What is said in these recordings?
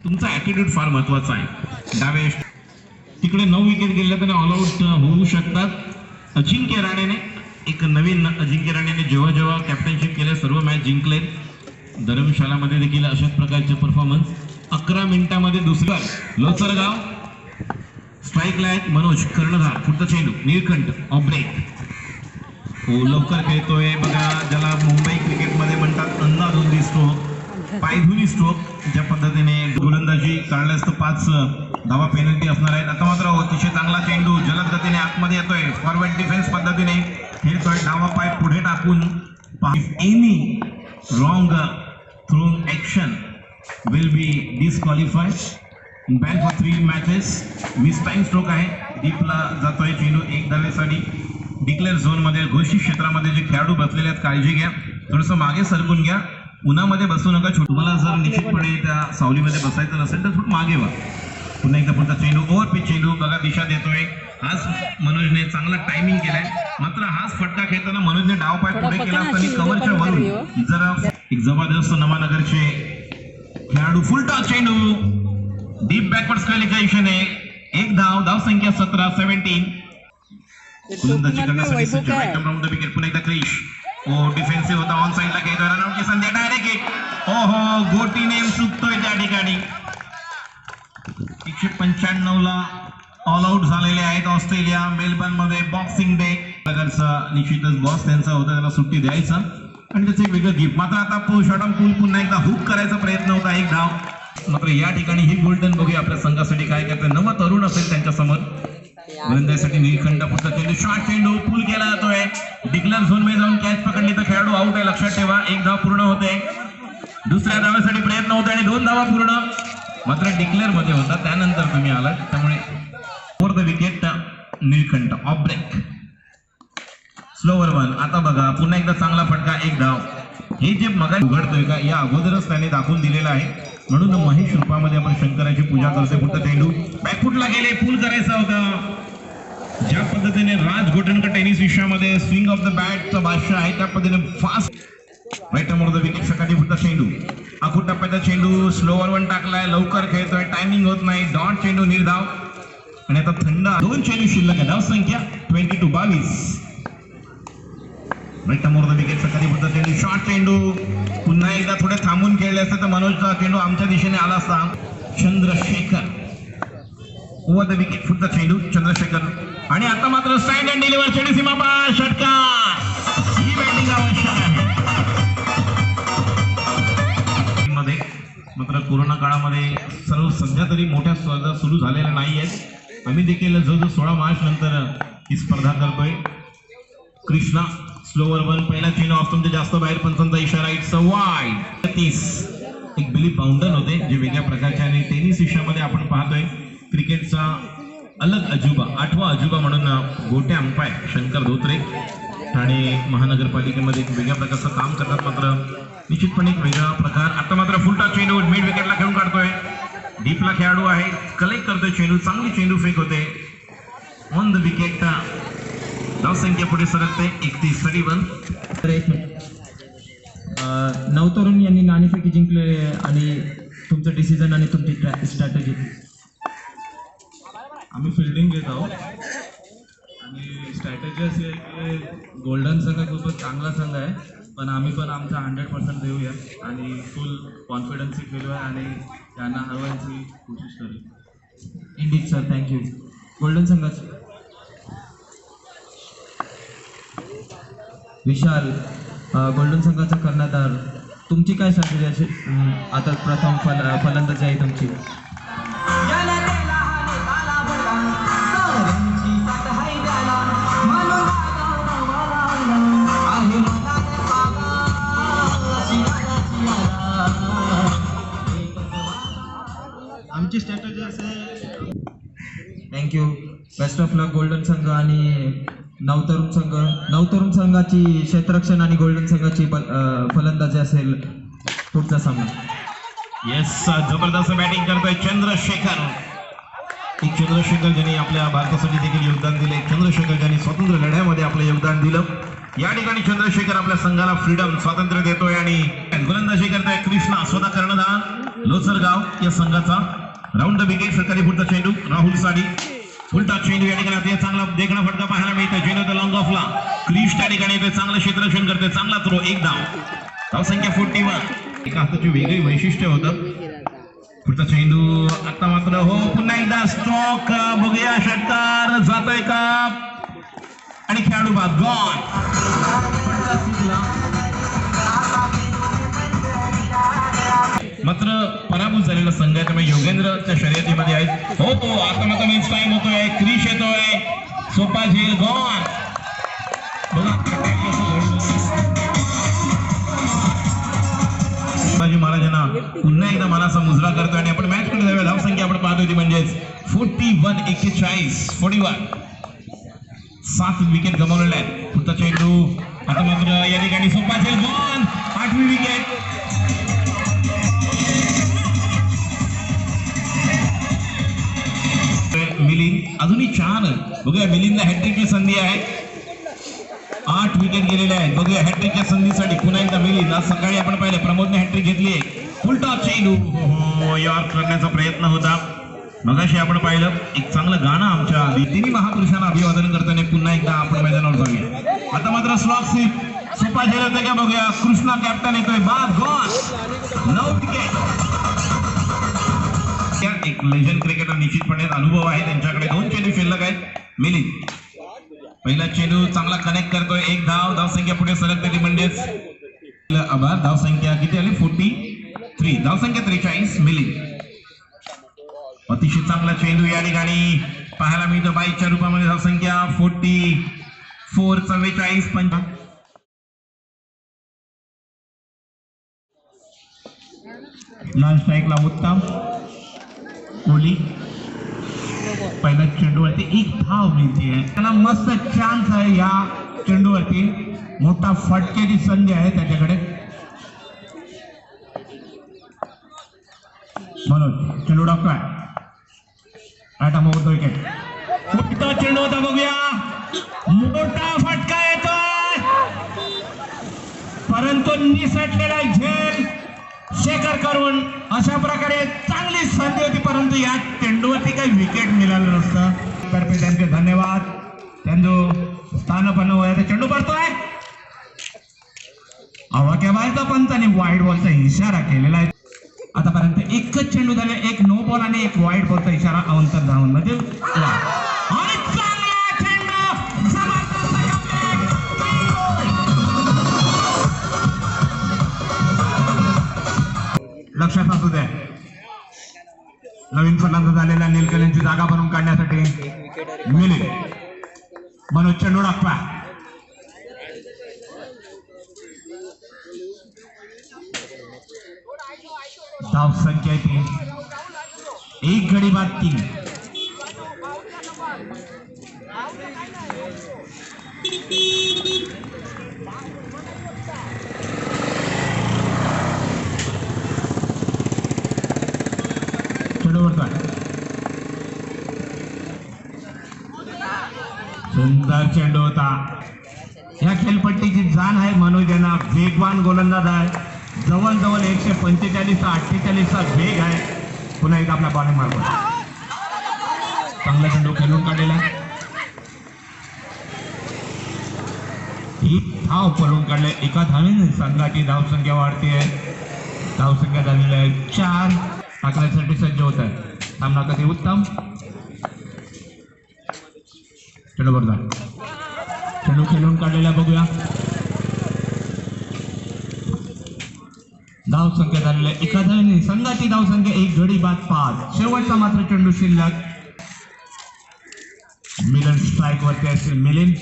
तुमचा ॲटिट्यूड फार महत्वाचा आहे. डावे तिकडे 9 विकेट गेल्या तर ऑल आउट होऊ शकतात. अजिंक्य राणेने एक नवीन अजिंक्य राणेने जेव्हा जेव्हा कॅप्टनशिप केलं सर्व मॅच जिंकले. धर्मशालामध्ये देखील अशाच प्रकारचे परफॉर्मन्स. 11 मिनिटांमध्ये दुसरा लोचरगाव स्ट्राईकला आहेत. मनोज कर्णधार पुढचा चेंडू निळकंठ ऑफ ब्रेक. हो लवकर खेळतोय बघा, ज्याला मुंबई क्रिकेटमध्ये म्हणतात अंधाधुंदी स्ट्रोक, पायधुनी स्ट्रोक. ज्या पद्धतीने गोलंदाजी काढल्यास तर 5 धावा पेनल्टी असणार आहेत. आता मात्र अतिशय चांगला चेंडू जलद गतीने आतमध्ये येतोय. फॉरवर्ड डिफेन्स पद्धतीने खेळतोय. डावा पाय पुढे टाकून any wrong thrown action will be disqualified. Ban for 3 matches. 20 time stroke आहे. डीपला जातोय चेंडू 1 धावेसाठी. डिक्लेअर झोनमध्ये घोषित क्षेत्रामध्ये जे खेळाडू बसलेले आहेत काळजी घ्या, थोडंसं मागे सरकून घ्या. उन्हामध्ये बसू नका. तुम्हाला जर निश्चितपणे त्या सावलीमध्ये बसायचं नसेल तर थोडं मागे व्हा. पुन्हा एकदा पुढचा चेंडू ओव्हर पिच चेंडू बघा दिशा देतोय. आज मनोजने चांगला टायमिंग केलाय. मात्र हाच फटका खेळताना मनोजने डाव पाय पुढे केला असताना कव्हरच्या वरून जरा एक जबरदस्त नवानगरचे खेळाडू फुलटॉस चेंडू डीप बॅकवर्ड क्वालिफिकेशन आहे. 1 धाव. धाव संख्या 17 गोलंदाजी करण्यासाठी सज्ज. Right round the wicket. पुन्हा एकदा क्रिश. ओ डिफेन्सिव्ह होता. ऑन साइडला खेळतोय. रनआउटची संधी. Direct hit. ओहो गोटीने चुकतोय त्या ठिकाणी. 195 ला ऑल आउट झालेले आहेत ऑस्ट्रेलिया. मेलबर्न मध्ये बॉक्सिंग डे प्रकारचा निश्चितच बॉस त्यांचा होता, त्याला सुट्टी द्यायचा आणि त्याचं एक वेगळं गिफ्ट. मात्र आता शॉर्ट ऑन पूल पुन्हा एकदा हुक करायचा प्रयत्न होता. 1 धाव. मात्र या ठिकाणी ही गोल्डन बघूया आपल्या संघासाठी काय करते. नव तरुण असेल त्यांच्या समोर. गोलंदाजीसाठी निळखंड पुढचा चेंडू शॉर्ट चेंडू पूल केला जातोय. डिक्लेअर झोन मध्ये जाऊन कॅच पकडली तर खेळाडू आउट आहे, लक्षात ठेवा. 1 धाव पूर्ण होते. दुसऱ्या धावासाठी प्रयत्न होते आणि 2 धावा पूर्ण. मात्र डिक्लेअर मध्ये होता त्यानंतर तुम्ही आलात, त्यामुळे for the wicket Nilkanth off break. Slower 1. आता बघा पुन्हा एकदा चांगला फटका. 1 धाव. हे जे मगा उघडतोय का या अगोदरच त्याने दाखवून दिलेलं आहे. म्हणून महेश रूपामध्ये आपण शंकराची पूजा करतोय. पुढचा चेंडू बॅकफुटला गेले. पूल करायचा होता. ज्या पद्धतीने राज गोटणकर टेनिस विश्वामध्ये स्विंग ऑफ द बॅटचा बादशाह आहे त्या पद्धतीने fast right more the wicket सकाळी पुढचा चेंडू. आखूट टप्प्याचा चेंडू स्लोवर 1 टाकलाय. लवकर खेळतोय. टायमिंग होत नाही. डॉट चेंडू निर्धाव आणि आता थंड 2 चेंडू शिल्लक आहे. धाव संख्या 22. राईट मोर द विकेट सकाळी पुढचा चेंडू शॉर्ट चेंडू. पुन्हा एकदा थोडे थांबून खेळले असते तर मनोजचा चेंडू आमच्या दिशेने आला असता. Chandrashekhar over the wicket. पुढचा चेंडू चंद्रशेखर आणि आता मात्र स्टँड अँड डिलिव्हर चेंडू सीमापार षटकार. ही बॅटिंग आवश्यक आहे. मध्ये मात्र कोरोना काळामध्ये सर्व सध्या तरी मोठ्या स्पर्धा सुरू झालेल्या नाही आहेत. आम्ही देखील जवळजवळ 16 मार्च नंतर ही स्पर्धा करतोय. कृष्णा स्लोवर 1 पहिला चेंडू ऑफ तुमच्या जास्त बाहेर पंचांचा इशारा. It's a wide. 30 एक बिली बाउंडन होते जे वेगळ्या प्रकारचे आणि टेनिस विषयामध्ये आपण पाहतोय क्रिकेटचा अलग अजुबा 8वा अजुबा म्हणून गोटे अंपायर शंकर धोत्रे ठाणे महानगरपालिकेमध्ये एक वेगळ्या प्रकारचं काम करतात. मात्र निश्चितपणे एक वेगळा प्रकार. आता मात्र फुलटा चेंडू मिड विकेटला खेळून काढतोय. डीपला खेळाडू आहे. कलेक्ट करतोय चेंडू. चांगली चेंडू फेक होते. On the wicket. धाव संख्या पुढे सरकते 31. नवतरुण यांनी नाणेफेकी जिंकले आणि तुमचं डिसिजन आणि तुमची स्ट्रॅटेजी. आम्ही फिल्डिंग घेत आहोत आणि स्ट्रॅटेजी अशी आहे की गोल्डन संघ खूपच चांगला संघ आहे, पण आम्ही पण आमचा 100% देऊया आणि फुल कॉन्फिडन्सही खेळूया आणि त्यांना हरवायची कोशिश करूया. Indic sir, thank you. गोल्डन संघाचं विशाल, गोल्डन संघाचा कर्णधार, तुमची काय स्ट्रॅटेजी असेल? आता प्रथम फलंदाजी आहे तुमची. आमची स्ट्रॅटेजी असेल. Thank you. Best of luck golden संघ आणि नवतरुण संघ. नवतरुण संघाची क्षेत्ररक्षण आणि गोल्डन संघाची फलंदाजी असेल पुढचा सामना. येस जबरदस्त बॅटिंग करतोय चंद्रशेखर. एक चंद्रशेखर ज्यांनी आपल्या भारतासाठी देखील योगदान दिले. चंद्रशेखर ज्यांनी स्वातंत्र्य लढ्यामध्ये आपलं योगदान दिलं. या ठिकाणी चंद्रशेखर आपल्या संघाला फ्रीडम स्वातंत्र्य देतोय आणि गोलंदाजी करतोय कृष्णा स्वतः कर्णधार. लोसरगाव या संघाचा राऊंड द विकेट सरकारी पुढचा चेंडू राहुल साडी उलटा चेंडू या ठिकाणी अतिशय चांगला देखणा फटका पाहायला मिळतो चेंडू लॉंग ऑफला क्रीज त्या ठिकाणी येते चांगलं क्षेत्ररक्षण करते चांगला थ्रो एक धाव संख्या 41 एका हाताची वेगळी वैशिष्ट्य होतं पुढचा चेंडू आता मात्र हो पुन्हा एकदा स्ट्रोक बघूया षटकार जातोय का आणि खेळाडू बाद गॉन मात्र पराभूत झालेला संघ आहे त्यामुळे योगेंद्रच्या शर्यतीमध्ये आहेत हो तो आता मात्र मीन्स टाइम होतोय क्रिश येतोय सोपा झेल गॉन शिवाजी महाराजांना पुन्हा एकदा मनाचा मुजरा करतोय आणि आपण मॅच कडे जाऊया धावसंख्या आपण पाहतोय ती म्हणजेच 41 7 विकेट गमावलेल्या आहेत पुढचा चेंडू आता मात्र या ठिकाणी सोपा झेल गॉन 8वी विकेट मिलिंद अजूनही 4 बघूया मिलिंदला हॅट्रिकची संधी आहे 8 विकेट गेलेले आहेत बघूया हॅट्रिकच्या संधीसाठी पुन्हा एकदा मिलिंद आज सकाळी आपण पाहिलं प्रमोदने हॅट्रिक घेतली उलटा चेंडू हो यॉर्क करण्याचा प्रयत्न होता मगाशी आपण पाहिलं एक चांगलं गाणं आमच्या तिन्ही महापुरुषांना अभिवादन करताना पुन्हा एकदा आपण मैदानावर जाऊया आता मात्र स्लॉक स्लिप सोपा झेल होते का बघूया कृष्णा कॅप्टन येतोय बाद गॉन 9 विकेट एक लेजंड क्रिकेटर निश्चितपणे अनुभव आहे त्यांच्याकडे 2 चेंडू शिल्लक आहेत मिलिंद पहिला चेंडू चांगला कनेक्ट करतोय एक धावसंख्या पुढे सरकते ती म्हणजेच आभार धावसंख्या किती आली 43 धावसंख्या 43 मिलिंद अतिशय चांगला चेंडू या ठिकाणी पाहायला मिळतो बाईकच्या रूपामध्ये धावसंख्या 44 44 50 लाल स्ट्राईकला उत्तम कोहली पहिल्या चेंडूवरती एक धाव मिळते त्याला मस्त चान्स आहे या चेंडूवरती मोठा फटकेची संधी आहे त्याच्याकडे म्हणून चेंडू डॉक्टर आटा मोठा विकेट मोठा चेंडू होता बघूया मोठा फटका येतोय परंतु निसटलेला झेल शेखर करून अशा प्रकारे चांगली संधी होती परंतु या चेंडूवरती काही विकेट मिळालं नसतं तर्फे त्यांचे धन्यवाद चेंडू स्थानपन्न वयाचा चेंडू पडतोय अवाक्या बायचा पंचाने वाईट बॉलचा इशारा केलेला आहे आतापर्यंत एकच चेंडू झाले एक नो बॉल आणि एक वाईट बॉलचा इशारा अंतर धावून मध्ये लक्षात असू द्या नवीन फलंदाज झालेल्या निलकलेंची जागा भरून काढण्यासाठी मिलिंद मनोज चेंडू टाकपा धाव संख्या 3 एक गडी बाद 3 सुंदर चेंडू होता या खेळपट्टीची जाण आहे मनोज यांना वेगवान गोलंदाज आहे जवळजवळ 145 48 वेग आहे पुन्हा एकदा आपला बॉलिंग मार्ग चांगला चेंडू खेळून काढलेला एक धाव पळून काढले एका धावेने संघाची धावसंख्या वाढते धावसंख्या झालेली आहे 4 टाकण्यासाठी सज्ज होत आहे सामना कधी उत्तम चेंडू बरोबर चेंडू खेळून काढलेला बघूया धाव संख्या झालेल्या एका धावेने संघाची धावसंख्या 1 गडी बाद 5 शेवटचा मात्र चेंडू शिल्लक मिलन स्ट्राईक वरती असेल मिलिंद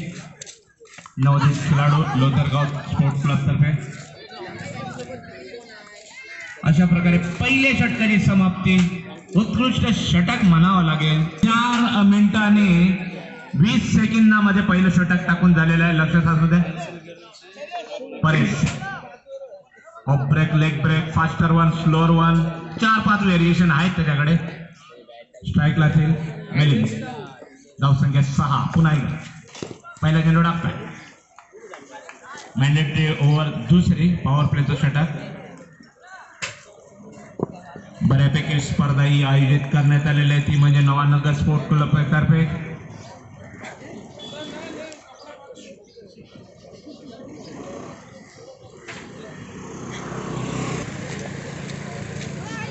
नवोदित खेळाडू लोथरगाव स्पोर्ट्स क्लब तर्फे अशा प्रकारे पहिले षटकाची समाप्ती उत्कृष्ट षटक म्हणावं लागेल 4 मिनिटांनी 20 सेकंदामध्ये पहिलं षटक टाकून झालेलं आहे लक्षात असू द्या Paresh off break leg break faster one slower one 4-5 variation आहेत त्याच्याकडे स्ट्राईकला असेल मिलिंद धावसंख्या 6 पुन्हा एकदा पहिला चेंडू टाकताय मॅन्डेटरी ओव्हर दुसरी पॉवर प्लेचं षटक बऱ्यापैकी स्पर्धा ही आयोजित करण्यात आलेली आहे, ती म्हणजे नवानगर स्पोर्ट क्लब तर्फे.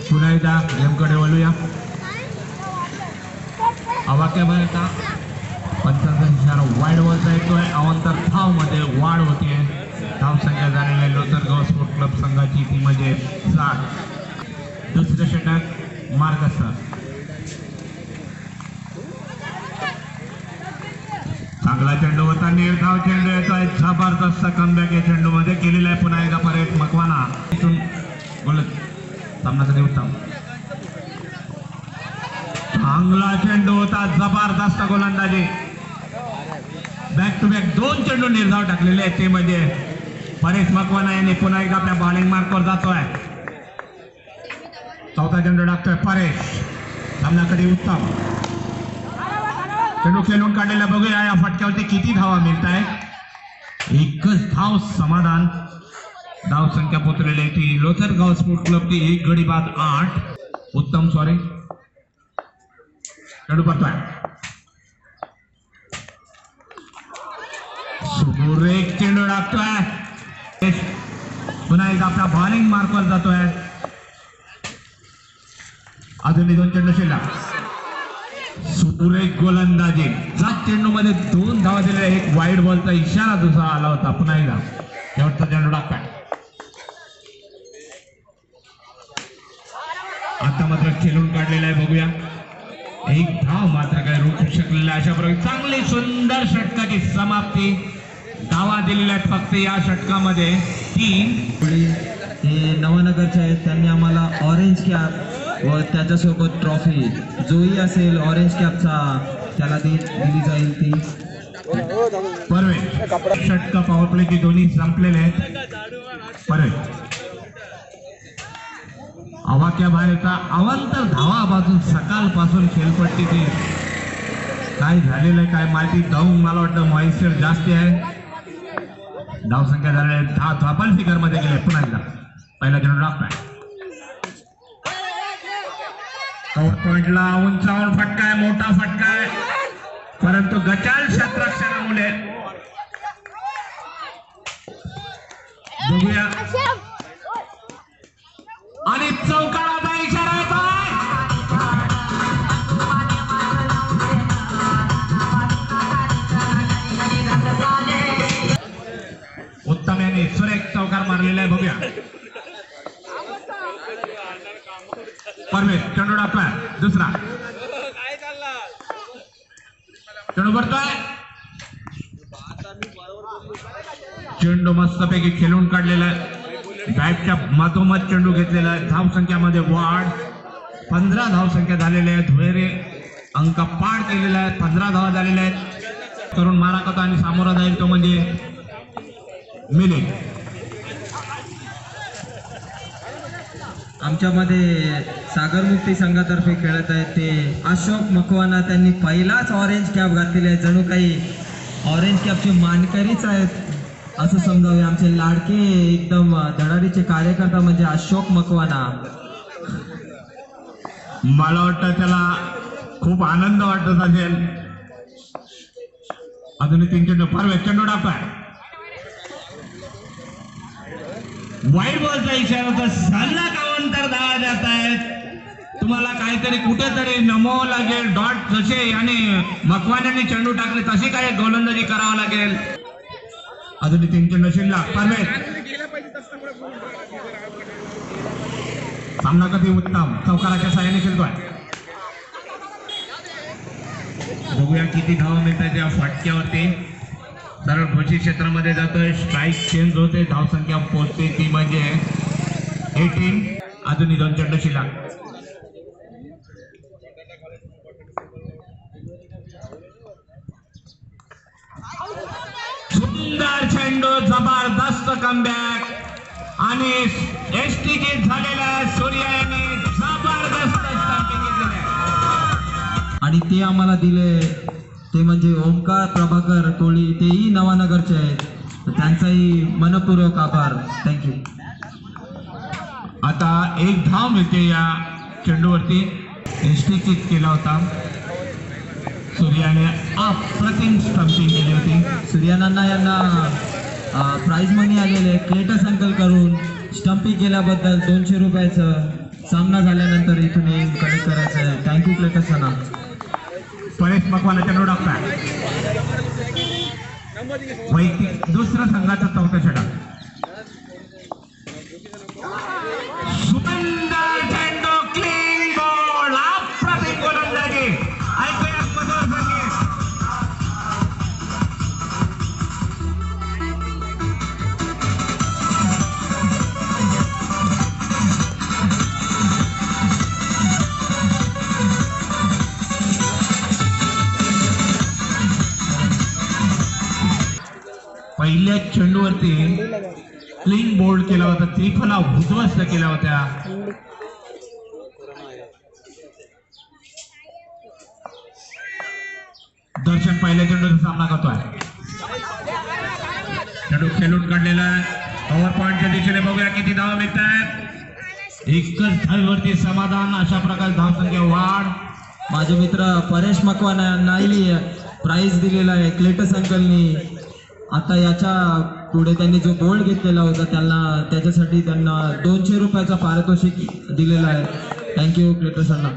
पुन्हा एकदा गेमकडे वळूया. अवाक्याबाहेरचा पंचांचा इशारा वाईड वळता येतोय. अवांतर धाव मध्ये वाढ होते. धाव संख्या झालेल्या लोथरगाव स्पोर्ट क्लब संघाची ती म्हणजे 7. दुसरे षटक मार्गस्थ. चांगला चेंडू होता. निर्धाव चेंडू येतोय. जबरदस्त कमबॅक या चेंडू मध्ये केलेला आहे. पुन्हा एकदा परेश मकवाना बोलत सामना कधी उत्तम. चांगला चेंडू होता. जबरदस्त गोलंदाजी. बॅक टू बॅक 2 चेंडू निर्धाव टाकलेले आहेत, ते म्हणजे परेश मकवाना यांनी पुन्हा एकदा आपल्या बॉलिंग मार्कवर जातोय. चौथा चेंडू टाकतोय परेश. सामना कधी उत्तम. चेंडू खेळून काढलेला बघूया या फटक्यावरती किती धावा मिळत आहेत. एकच धाव समाधान. धाव संख्या पोचलेली आहे ती लोथरगाव स्पोर्ट क्लबची 1 गडी बाद 8. उत्तम सॉरी. चेंडू पडतोय. सुरेख चेंडू टाकतोय. पुन्हा एकदा आपल्या बॉलिंग मार्कवर जातोय. अजूनही 2 चेंडू शिल्लक. सुरेख गोलंदाजी. 7 चेंडू मध्ये 2 धावा दिल्या. एक वाईड बॉलचा इशारा दुसरा आला होता. पुन्हा एकदा शेवटचा चेंडू टाकताय. आता मात्र खेळून काढलेला आहे बघूया. एक धाव मात्र काय रोखू शकलेला. अशा प्रकारे चांगली सुंदर षटकाची समाप्ती. धावा दिलेल्या आहेत फक्त या षटकामध्ये 3. हे नवनगरचे आहेत. त्यांनी आम्हाला ऑरेंज कॅप व त्याच्यासोबत ट्रॉफी जोही असेल ऑरेंज कॅपचा त्याला दिली जाईल ती. परवे षटक पॉवर प्लेची दोन्ही संपलेले आहेत. परवे अवाक्या बाहेरचा अवांतर धावा बाजून सकाळपासून खेळपट्टीची काय झालेलं आहे काय माहिती. धाव मला वाटतं मॉइश्चर जास्ती आहे. धाव संख्या झालेल्या 10. डबल फिगर मध्ये गेले. पुन्हा एकदा पहिला चेंडू टाकताय. कव्हर पॉइंटला उंचावर फटका आहे. मोठा फटका आहे, परंतु गचाल क्षेत्ररक्षणामुळे बघूया. आणि चौकाराचा इशारा येतोय. उत्तम यांनी सुरेख चौकार मारलेला आहे. बघूया. परवेश चेंडू टाकतोय. दुसरा चेंडू भरतोय. चेंडू मस्तपैकी खेळून काढलेला आहे. बॅटच्या मधोमध चेंडू घेतलेला आहे. धाव संख्यामध्ये वाढ. 15 धाव संख्या झालेल्या आहे. धुळेरे अंक पार केलेला आहे. 15 धावा झालेल्या आहेत. करून मारा करतो आणि सामोरा जाईल तो म्हणजे मिले. आमच्यामध्ये सागरमुक्ती संघातर्फे खेळत आहेत ते अशोक मकवाना. त्यांनी पहिलाच ऑरेंज कॅप घातलेली आहे. जणू काही ऑरेंज कॅपचे मानकरीच आहेत असं समजावे. आमचे लाडके एकदम धडाडीचे कार्यकर्ता म्हणजे अशोक मकवाना. मला वाटतं त्याला खूप आनंद वाटत असेल. अजूनही 3 चेंडू. परवेश चेंडू टाकतोय. वाईड बॉलचा इशारा होता. सलग अवांतर धावा जात आहेत. तुम्हाला काहीतरी कुठेतरी नमावं लागेल. डॉट जसे आणि मकवान्यांनी चेंडू टाकले तशी काही गोलंदाजी करावं लागेल. अजूनही 3 चेंडू शिल्लक. परवेश सामना कधी उत्तम. चौकाराच्या साहाय्याने खेळतोय. बघूया किती धावा मिळतात या फटक्यावरती. सरळ घोषित क्षेत्रामध्ये जातोय. स्ट्राईक चेंज होते. धाव संख्या पोहोचते ती म्हणजे 18. अजूनही 2 चेंडू शिल्लक. सुंदर चेंडू. जबरदस्त कमबॅक आणि एसटी किट झालेला सूर्या यांनी जबरदस्त स्टंपिंग घेतलेलं आहे. आणि ते आम्हाला दिले ते म्हणजे ओमकार प्रभाकर कोळी. तेही नवानगरचे आहेत. त्यांचाही मनपूर्वक आभार. थँक्यू. आता 1 धाव मिळते या चेंडूवरती निश्चित केला होता. सूर्याने अप्रतिम स्टंपिंग केली होती. सूर्यानांना यांना प्राइज मनी आलेले क्लेटस अंकल करून स्टंपिंग केल्याबद्दल 200 रुपयाचं. सामना झाल्यानंतर इथून कलेक्ट करायचं आहे. थँक्यू क्लेटस सना. परेश मकवाना चेंडू टाकताय. वैयक्तिक दुसरं संघाचा चौथा षटक. सुंदर चेंडू, क्लीन बॉल, अप्रतिम गोलंदाजी. ऐकूया मधुर संगीत. पहिल्या चेंडूवरती क्लीन बोल्ड केला होता. त्रिफला उद्ध्वस्त केल्या होत्या. दर्शन पहिल्या चेंडूचा सामना करतोय. चेंडू खेळून काढलेला ओव्हर पॉइंटच्या दिशेने. बघूया किती धावा मिळत आहेत. एकच धावेवरती समाधान. अशा प्रकारे धावसंख्या वाढ. माझे मित्र परेश मकवाना यांनाही प्राइज दिलेला आहे क्लेटस अंकलनी. आता याच्या पुढे त्यांनी जो गोल्ड घेतलेला होता त्याच्यासाठी त्यांना 200 रुपयाचा पारितोषिक दिलेला आहे. थँक्यू क्लेटस अण्णा.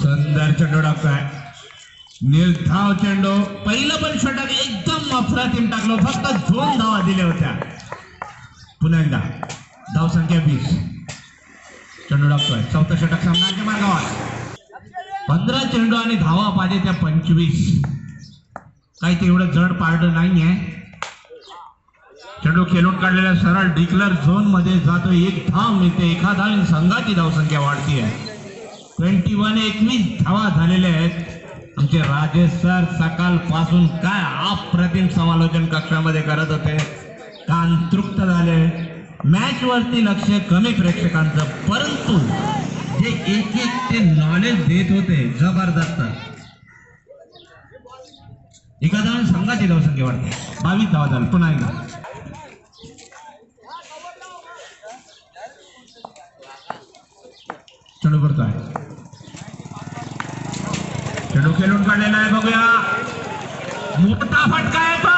सुंदर चेंडू टाकतोय. निर्धाव चेंडू. पहिलं पण षटक एकदम अफरातीम टाकलं. फक्त 2 धावा दिल्या होत्या. पुन्हा एकदा धावसंख्या 20. चेंडू टाकतोय. चौथा षटक सामन्याच्या मार्गावर. 15 चेंडू आणि धावा पाहिजे त्या 25. काही ते एवढं जड पारडं नाहीये. चेंडू खेळून काढलेला सरळ डिक्लर झोन मध्ये जातो. 1 धाव मिळते. एका धाव संघाची धावसंख्या वाढती आहे. 21 धावा झालेल्या आहेत. आमचे राजेश सर सकाळपासून काय अप्रतिम समालोचन कक्षामध्ये करत होते. कान तृप्त झाले. मॅच वरती लक्ष कमी प्रेक्षकांचं, परंतु जे एक ते नॉलेज देत होते जबरदस्त. एका धाव संघाची धावसंख्या वाढते. 22 धावा झाली. पुन्हा एकदा चेंडू करतोय. चेंडू खेळून काढलेला आहे. बघूया मोठा फटका येतोय.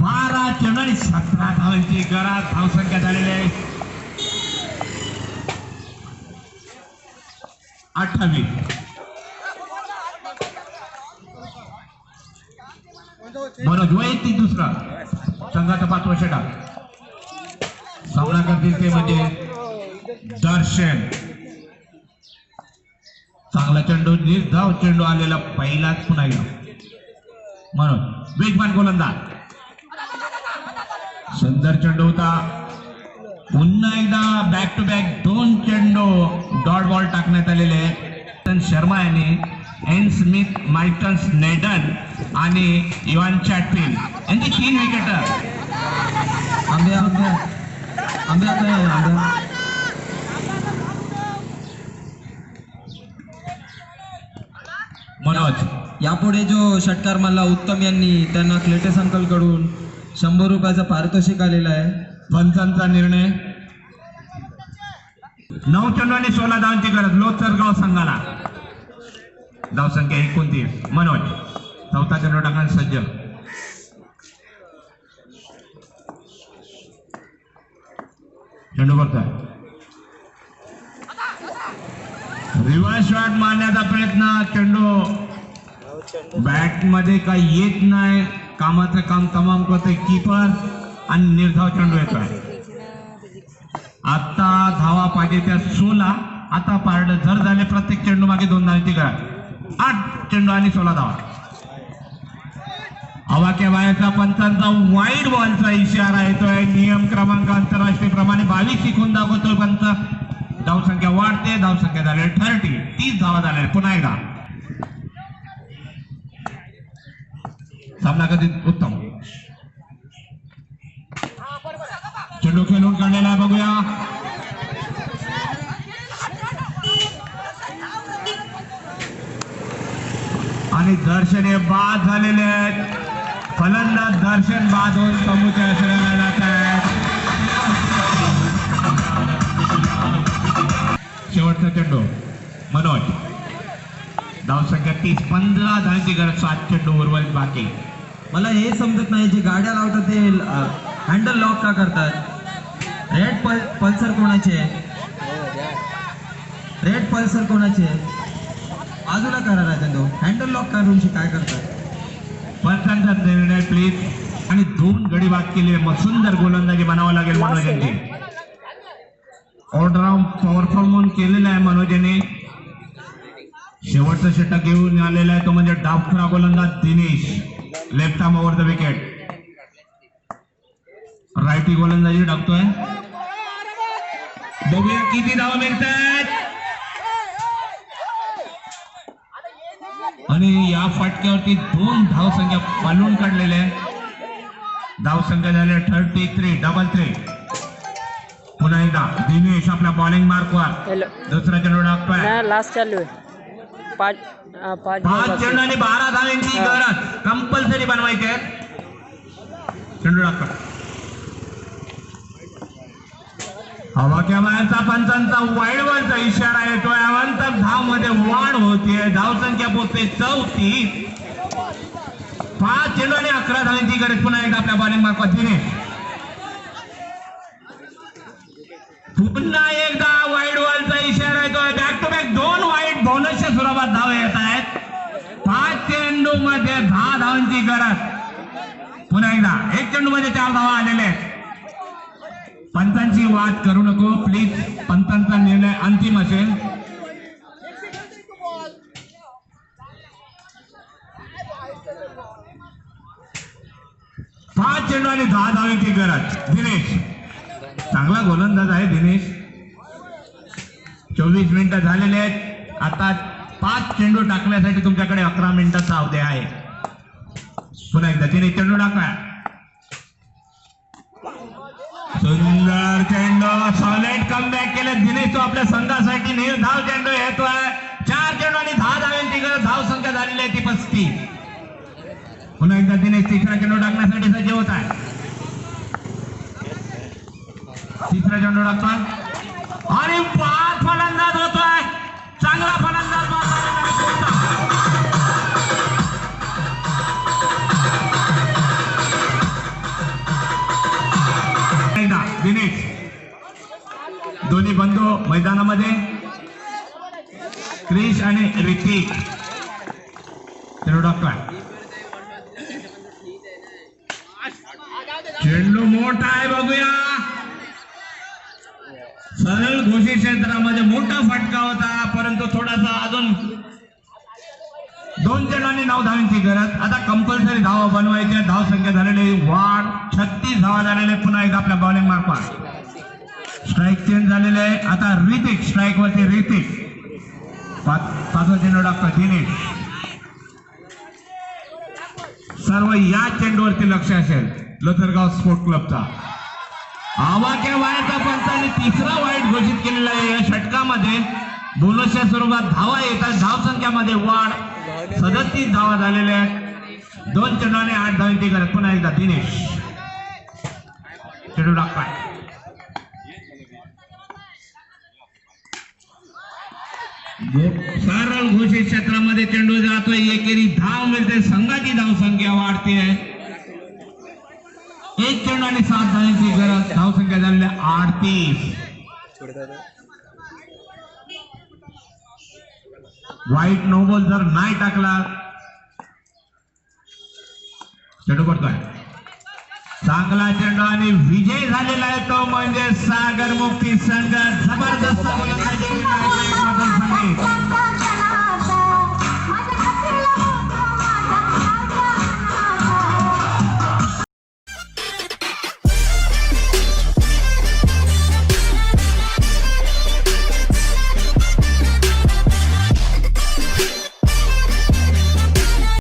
बारा चेंडू आणि 17 धावांची गरात धावसंख्या झालेली आहे. 28. मनोज वैयक्तिक दुसरा. संघाचा 5वा षटक. सामना करतील ते म्हणजे दर्शन. चांगला चेंडू, निर्धाव चेंडू आलेला पहिलाच. पुन्हा एकदा मनोज वेगवान गोलंदाज. सुंदर चेंडू होता. पुन्हा एकदा बॅक टू बॅक 2 चेंडू डॉट बॉल टाकण्यात आलेले आहे. शर्मा यांनी, एन स्मिथ, मायटन स्नेडन आणि इवान चॅटफिल्ड यांची 3 विकेट. आंबे आंबे आंबे आंबे आंबे. मनोज यापुढे जो षटकार मारला उत्तम यांनी, त्यांना क्लेटस अंकल कडून 100 रुपयाचं पारितोषिक आलेलं आहे. पंचांचा निर्णय. 9 चेंडू आणि 16 धावांची गरज लोचरगाव संघाला. धावसंख्या 29. मनोज चौथा चेंडू टाकण्यास सज्ज. चेंडू करतोय. रिव्हर्स शॉट मारण्याचा प्रयत्न. चेंडू बॅट मध्ये काही येत नाही. कामाचं काम तमाम करतोय कीपर आणि निर्धाव चेंडू येतोय. आता धावा पाहिजे त्या 16. आता पारड जर झाले. प्रत्येक चेंडू मागे 2 धावांची गरज. 8 चेंडू आणि 16 धावा. अवाक्या बाहेरचा पंचांचा वाईड बॉलचा इशारा येतोय. नियम क्रमांक आंतरराष्ट्रीय प्रमाणे 22 शिकून दाखवतोय पंच. धावसंख्या वाढते. धावसंख्या झाले 30 धावा झाले. पुन्हा एकदा सामना कधी उत्तम. चेंडू खेळून काढलेला बघूया. आणि दर्शन हे बाद झालेले आहेत. फलंदाज दर्शन बाद होऊन समोरच्या आश्रयाला जात आहेत. शेवटचा चेंडू मनोज. धावसंख्या 30, 15 धावांची गरज, 7 चेंडू उर्वरित बाकी. मला हे समजत नाही, जे गाड्या लावतात ते हँडल लॉक का करतात? रेड पल्सर कोणाचे आहे? रेड पल्सर कोणाचे आहे? बाजूला करा राजन भाऊ, हँडल लॉक करून काय करतात? पंचांचा निर्णय प्लीज. आणि 2 गडी बाद केले. मग सुंदर गोलंदाजी बनावं लागेल मनोज यांची. ऑलराऊंड परफॉर्मन्स केलेला आहे मनोज यांनी. शेवटचा षटक घेऊन आलेला आहे तो म्हणजे डावखुरा गोलंदाज Dinesh. Left arm over the wicket. Righty गोलंदाजी टाकतोय. बघूया किती धावा मिळतात. आणि या फटक्यावरती 2 धावसंख्या पालून काढलेल्या आहे. धावसंख्या झाल्या 33, डबल 3. पुन्हा एकदा दिनेश आपल्या बॉलिंग मार्कवर. दुसरा चेंडू टाकतोय. लास्ट चालू आहे. 5 चेंडू आणि 12 धावांची गरज कंपल्सरी बनवायची आहे. चेंडू टाकतोय. हवा क्या बाहेरचा पंचांचा वाईड बॉलचा इशारा येतोय. अवंतर धाव मध्ये वाढ होतीये. धावसंख्या पोहोचते 34. 5 चेंडू आणि 11 धावांची गरज. पुन्हा एकदा आपल्या बॉलिंग मार्कवर दिनेश. पुन्हा एकदा वाईड बॉलचा इशारा येतोय. बॅक टू बॅक 2 वाईड बोनसच्या स्वरूपात धाव येत आहेत. 5 चेंडू मध्ये 10 धावांची गरज. पुन्हा एकदा 1 चेंडू मध्ये 4 धावा आलेले आहेत. पंतांची वाद करू नको प्लीज. पंतांचा निर्णय अंतिम असेल. पाच चेंडू आणि 10 धावांची गरज. दिनेश चांगला गोलंदाज आहे. दिनेश 24 मिनिटं झालेले आहेत. आता 5 चेंडू टाकण्यासाठी तुमच्याकडे 11 मिनिटाचा अवधी आहे. पुन्हा एकदा दिनेश चेंडू टाका. सुंदर चेंडू. सॉलिड कमबॅक केलं दिनेश. तो आपल्या संघासाठी निर्धाव चेंडू येतोय. 4 चेंडू आणि 10 धावांची गरज. धाव संख्या झालेली आहे ती 35. पुन्हा एकदा दिनेश तिसरा चेंडू टाकण्यासाठी सज्ज होत आहे. तिसरा चेंडू टाकतोय आणि 5 फलंदाज होतोय. चांगला फलंदाज दिनेश. दोन्ही बंधू मैदानामध्ये. क्रिश आणि ऋतिक. चेंडू टाकतोय. चेंडू मोठा आहे. बघूया. सरळ घोषित क्षेत्रामध्ये मोठा फटका होता. परंतु थोडासा अजून 2 चेंडू आणि 9 धावांची गरज. आता कंपल्सरी धावा बनवायच्या. धाव संख्या झालेली वाढ 36 धावा झालेले. पुन्हा एकदा आपल्या बॉलिंग मार्फत. स्ट्राईक चेंज झालेले आहे. आता ऋतिक स्ट्राईक वरती. ऋतिक 5वा चेंडू टाकतो दिनेश. सर्व या चेंडूवरती लक्ष असेल लोथरगाव स्पोर्ट क्लबचा. आवाक्या वाईडचा पंचाने तिसरा वाईड घोषित केलेला आहे. या षटकामध्ये बोनसच्या स्वरूपात धावा येतात. धावसंख्यामध्ये वाढ 37 धावा झालेल्या आहेत. 2 चेंडू आणि 8 धावांची गरज. पुन्हा एकदा दिनेश चेंडू टाकताय. सरळ घोषित क्षेत्रामध्ये चेंडू जातोय. एकेरी धाव मिळते. संघाची धावसंख्या वाढते. 1 चेंडू आणि 7 धावांची गरज. धावसंख्या झालेल्या 38. वाईट नो बॉल जर नाही टाकला चेंडू करतोय. चांगला चेंडू आणि विजय झालेला आहे तो म्हणजे सागर मुक्ती संघ. जबरदस्त